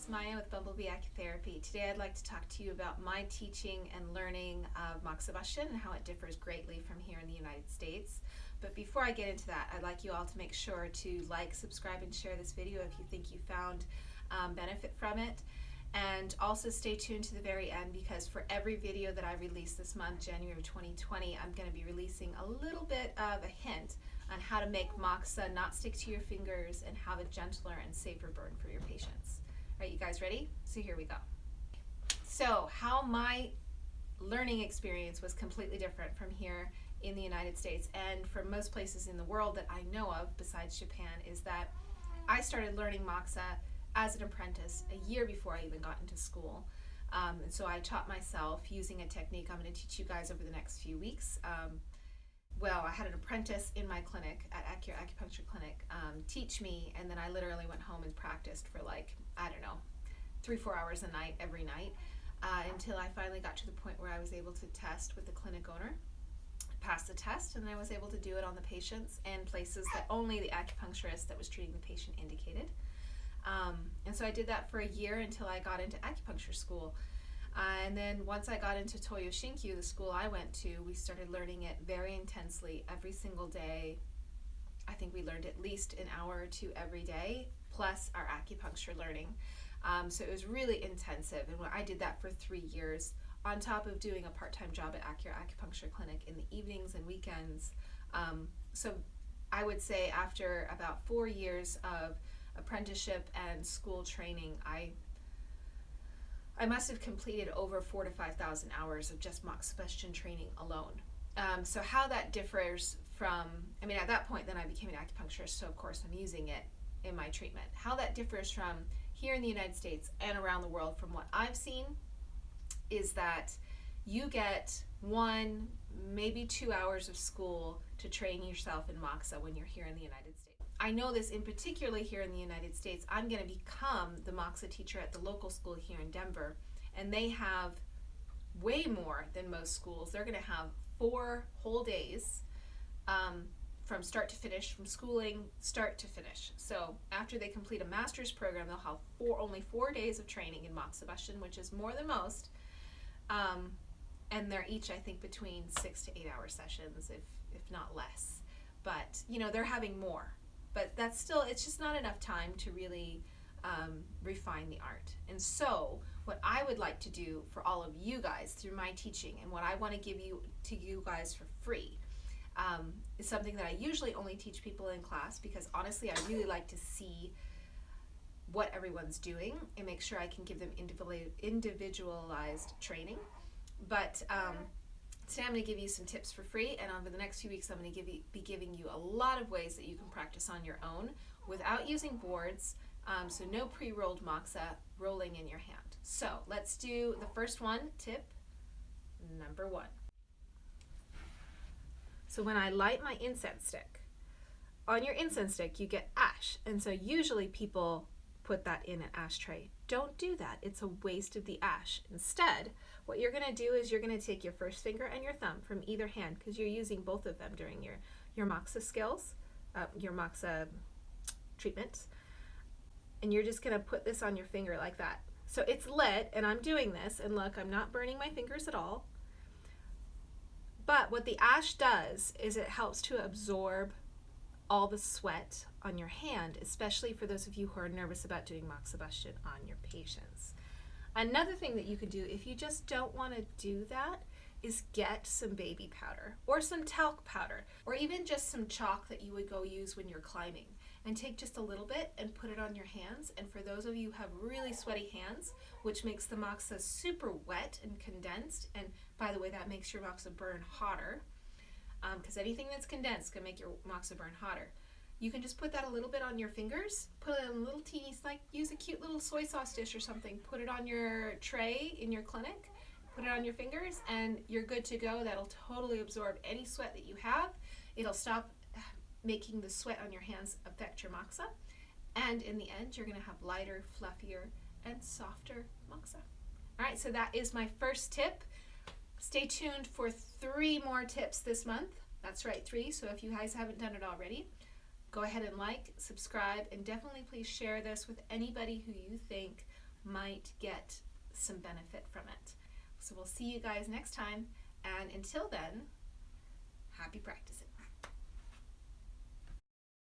it's Maya with Bumblebee Acutherapy. Today I'd like to talk to you about my teaching and learning of Moxibustion and how it differs greatly from here in the United States. But before I get into that, I'd like you all to make sure to like, subscribe, and share this video if you think you found benefit from it. And also stay tuned to the very end, because for every video that I release this month, January of 2020, I'm going to be releasing a little bit of a hint on how to make Moxa not stick to your fingers and have a gentler and safer burn for your patients. All right, you guys ready? So here we go. So how my learning experience was completely different from here in the United States and from most places in the world that I know of besides Japan is that I started learning Moxa as an apprentice a year before I even got into school. And so I taught myself using a technique I'm going to teach you guys over the next few weeks. I had an apprentice in my clinic, at Acupuncture Clinic, teach me, and then I literally went home and practiced for 3-4 hours a night, every night, until I finally got to the point where I was able to test with the clinic owner, passed the test, and I was able to do it on the patients and places that only the acupuncturist that was treating the patient indicated. And so I did that for a year until I got into acupuncture school. And then once I got into Toyo ShinKyu, the school I went to, we started learning it very intensely every single day. I think we learned at least an hour or two every day, plus our acupuncture learning. So it was really intensive, and I did that for 3 years, on top of doing a part-time job at Acupuncture Clinic in the evenings and weekends. So I would say after about 4 years of apprenticeship and school training, I must have completed over 4,000 to 5,000 hours of just Moxibustion training alone. So how that differs from, at that point then I became an acupuncturist, so of course I'm using it in my treatment. How that differs from here in the United States and around the world from what I've seen is that you get 1, maybe 2 hours of school to train yourself in Moxa when you're here in the United States. I know this in particular here in the United States. I'm going to become the Moxa teacher at the local school here in Denver, and they have way more than most schools. They're going to have 4 whole days from start to finish, from schooling start to finish. So after they complete a master's program, they'll have only 4 days of training in Moxibustion, which is more than most. And they're each, I think, between 6 to 8 hour sessions, if not less. But, they're having more. But that's still, it's just not enough time to really refine the art. And so what I would like to do for all of you guys through my teaching, and what I want to give to you guys for free, is something that I usually only teach people in class, because honestly I really like to see what everyone's doing and make sure I can give them individualized training. But today I'm going to give you some tips for free, and over the next few weeks I'm going to be giving you a lot of ways that you can practice on your own without using boards, so no pre-rolled Moxa rolling in your hand. So let's do the first one, tip number 1. So when I light my incense stick, on your incense stick you get ash, and so usually people put that in an ashtray. Don't do that. It's a waste of the ash. Instead, what you're going to do is you're going to take your first finger and your thumb from either hand, because you're using both of them during your Moxa skills, your Moxa treatments, and you're just going to put this on your finger like that. So it's lit, and I'm doing this, and look, I'm not burning my fingers at all. But what the ash does is it helps to absorb all the sweat on your hand, especially for those of you who are nervous about doing Moxibustion on your patients. Another thing that you could do if you just don't want to do that is get some baby powder or some talc powder, or even just some chalk that you would go use when you're climbing, and take just a little bit and put it on your hands. And for those of you who have really sweaty hands, which makes the Moxa super wet and condensed, and by the way, that makes your Moxa burn hotter, because anything that's condensed can make your Moxa burn hotter. You can just put that a little bit on your fingers, put it in a little teeny, use a cute little soy sauce dish or something, put it on your tray in your clinic, put it on your fingers, and you're good to go. That'll totally absorb any sweat that you have. It'll stop making the sweat on your hands affect your Moxa, and in the end, you're going to have lighter, fluffier, and softer Moxa. All right, so that is my first tip. Stay tuned for 3 more tips this month. That's right, 3. So if you guys haven't done it already, go ahead and like, subscribe, and definitely please share this with anybody who you think might get some benefit from it. So we'll see you guys next time, and until then, happy practicing.